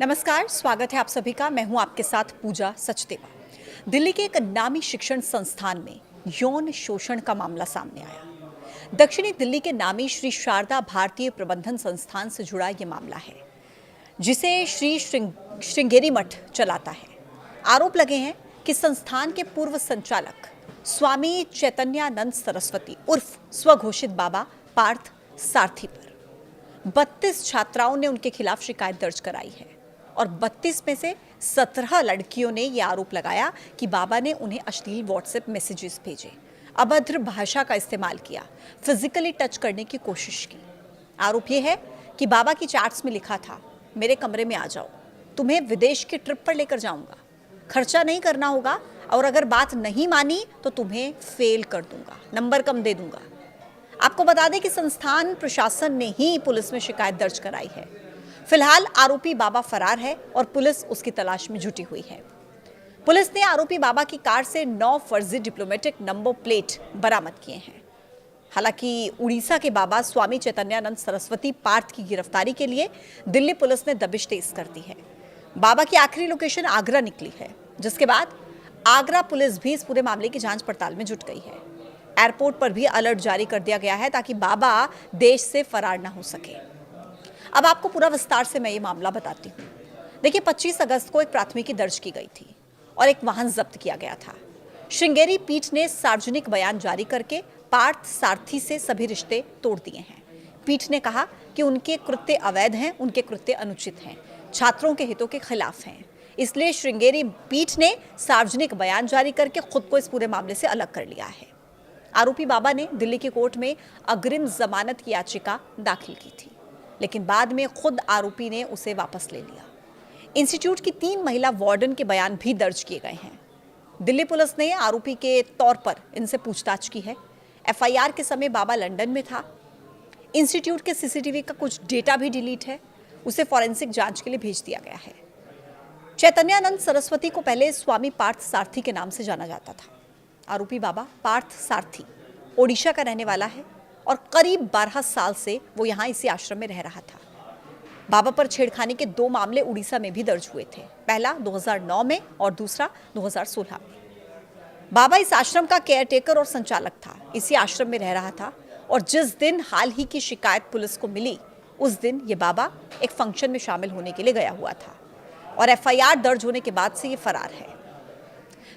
नमस्कार, स्वागत है आप सभी का। मैं हूं आपके साथ पूजा सचदेवा। दिल्ली के एक नामी शिक्षण संस्थान में यौन शोषण का मामला सामने आया। दक्षिणी दिल्ली के नामी श्री शारदा भारतीय प्रबंधन संस्थान से जुड़ा यह मामला है, जिसे श्री श्रृंगेरी मठ चलाता है। आरोप लगे हैं कि संस्थान के पूर्व संचालक स्वामी चैतन्यानंद सरस्वती उर्फ स्वघोषित बाबा पार्थ सारथी पर 32 छात्राओं ने उनके खिलाफ शिकायत दर्ज कराई है और 32 में से 17 लड़कियों ने यह आरोप लगाया कि बाबा ने उन्हें अश्लील व्हाट्सएप मैसेजेस भेजे, अभद्र भाषा का इस्तेमाल किया, फिजिकली टच करने की कोशिश की। आरोप यह है कि बाबा की चैट्स में लिखा था, मेरे कमरे में आ जाओ, तुम्हें विदेश की ट्रिप पर लेकर जाऊंगा, खर्चा नहीं करना होगा और अगर बात नहीं मानी तो तुम्हें फेल कर दूंगा, नंबर कम दे दूंगा। आपको बता दें कि संस्थान प्रशासन ने ही पुलिस में शिकायत दर्ज कराई है। फिलहाल आरोपी बाबा फरार है और पुलिस उसकी तलाश में जुटी हुई है। पुलिस ने आरोपी बाबा की कार से 9 फर्जी डिप्लोमेटिक नंबर प्लेट बरामद किए हैं। हालांकि उड़ीसा के बाबा स्वामी चैतन्यानंद सरस्वती पार्थ की गिरफ्तारी के लिए दिल्ली पुलिस ने दबिश तेज कर दी है। बाबा की आखिरी लोकेशन आगरा निकली है, जिसके बाद आगरा पुलिस भी इस पूरे मामले की जांच पड़ताल में जुट गई है। एयरपोर्ट पर भी अलर्ट जारी कर दिया गया है ताकि बाबा देश से फरार ना हो सके। अब आपको पूरा विस्तार से मैं ये मामला बताती हूँ। देखिए, 25 अगस्त को एक प्राथमिकी दर्ज की गई थी और एक वाहन जब्त किया गया था। श्रृंगेरी पीठ ने सार्वजनिक बयान जारी करके पार्थ सारथी से सभी रिश्ते तोड़ दिए हैं। पीठ ने कहा कि उनके कृत्य अवैध हैं, उनके कृत्य अनुचित हैं, छात्रों के हितों के खिलाफ हैं। इसलिए श्रृंगेरी पीठ ने सार्वजनिक बयान जारी करके खुद को इस पूरे मामले से अलग कर लिया है। आरोपी बाबा ने दिल्ली की कोर्ट में अग्रिम जमानत की याचिका दाखिल की थी, लेकिन बाद में खुद आरोपी ने उसे वापस ले लिया। इंस्टीट्यूट की 3 महिला वार्डन के बयान भी दर्ज किए गए हैं। दिल्ली पुलिस ने आरोपी के तौर पर इनसे पूछताछ की है। एफआईआर के समय बाबा लंदन में था। इंस्टीट्यूट के सीसीटीवी का कुछ डेटा भी डिलीट है, उसे फॉरेंसिक जांच के लिए भेज दिया गया है। चैतन्यानंद सरस्वती को पहले स्वामी पार्थ सारथी के नाम से जाना जाता था। आरोपी बाबा पार्थ सारथी ओडिशा का रहने वाला है और करीब 12 साल से वो यहाँ इसी आश्रम में रह रहा था। बाबा पर छेड़खानी के 2 मामले उड़ीसा में भी दर्ज हुए थे, पहला 2009 में और दूसरा 2016 में। बाबा इस आश्रम का केयरटेकर और संचालक था, इसी आश्रम में रह रहा था और जिस दिन हाल ही की शिकायत पुलिस को मिली, उस दिन ये बाबा एक फंक्शन में शामिल होने के लिए गया हुआ था और एफआईआर दर्ज होने के बाद से ये फरार है।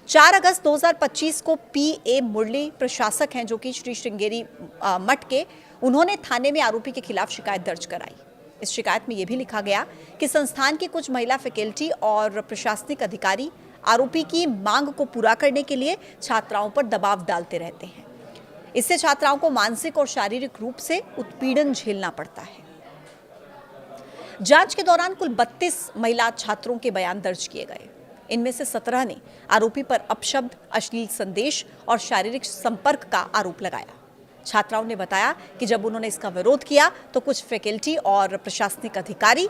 4 अगस्त 2025 को पीए मुरली प्रशासक हैं, जो कि श्री श्रृंगेरी मठ के, उन्होंने थाने में आरोपी के खिलाफ शिकायत दर्ज कराई। इस शिकायत में यह भी लिखा गया कि संस्थान की कुछ महिला फैकल्टी और प्रशासनिक अधिकारी आरोपी की मांग को पूरा करने के लिए छात्राओं पर दबाव डालते रहते हैं। इससे छात्राओं को मानसिक और शारीरिक रूप से उत्पीड़न झेलना पड़ता है। जांच के दौरान कुल 32 महिला छात्रों के बयान दर्ज किए गए। इनमें से 17 ने आरोपी पर अपशब्द, अश्लील संदेश और शारीरिक संपर्क का आरोप लगाया। छात्राओं ने बताया कि जब उन्होंने इसका विरोध किया तो कुछ फैकल्टी और प्रशासनिक अधिकारी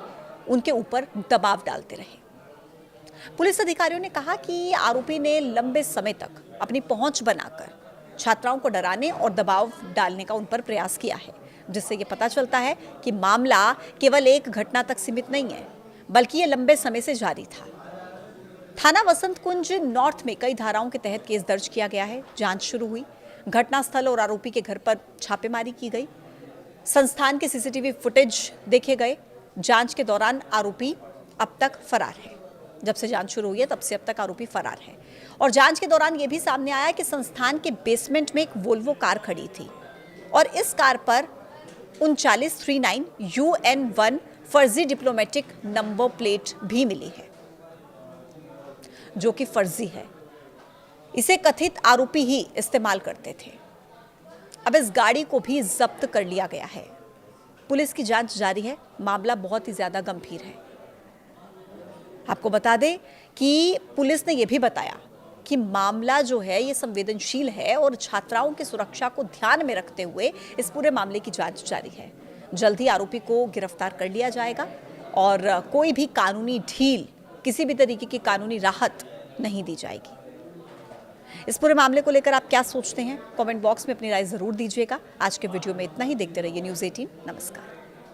उनके ऊपर दबाव डालते रहे। पुलिस अधिकारियों ने कहा कि आरोपी ने लंबे समय तक अपनी पहुंच बनाकर छात्राओं को डराने और दबाव डालने का उन पर प्रयास किया है, जिससे ये पता चलता है कि मामला केवल एक घटना तक सीमित नहीं है, बल्कि ये लंबे समय से जारी था। थाना वसंत कुंज नॉर्थ में कई धाराओं के तहत केस दर्ज किया गया है। जांच शुरू हुई। घटनास्थल और आरोपी के घर पर छापेमारी की गई। संस्थान के सीसीटीवी फुटेज देखे गए। जांच के दौरान आरोपी अब तक फरार है। जब से जांच शुरू हुई है तब से अब तक आरोपी फरार है। और जांच के दौरान यह भी सामने आया कि संस्थान के बेसमेंट में एक वोल्वो कार खड़ी थी और इस कार पर 3939 UN1 फर्जी डिप्लोमेटिक नंबर प्लेट भी मिली है, जो कि फर्जी है। इसे कथित आरोपी ही इस्तेमाल करते थे। अब इस गाड़ी को भी जब्त कर लिया गया है। पुलिस की जांच जारी है। मामला बहुत ही ज्यादा गंभीर है। आपको बता दें कि पुलिस ने यह भी बताया कि मामला जो है ये संवेदनशील है और छात्राओं की सुरक्षा को ध्यान में रखते हुए इस पूरे मामले की जांच जारी है। जल्द ही आरोपी को गिरफ्तार कर लिया जाएगा और कोई भी कानूनी ढील, किसी भी तरीके की कानूनी राहत नहीं दी जाएगी। इस पूरे मामले को लेकर आप क्या सोचते हैं? कमेंट बॉक्स में अपनी राय जरूर दीजिएगा। आज के वीडियो में इतना ही। देखते रहिए न्यूज़ 18। नमस्कार।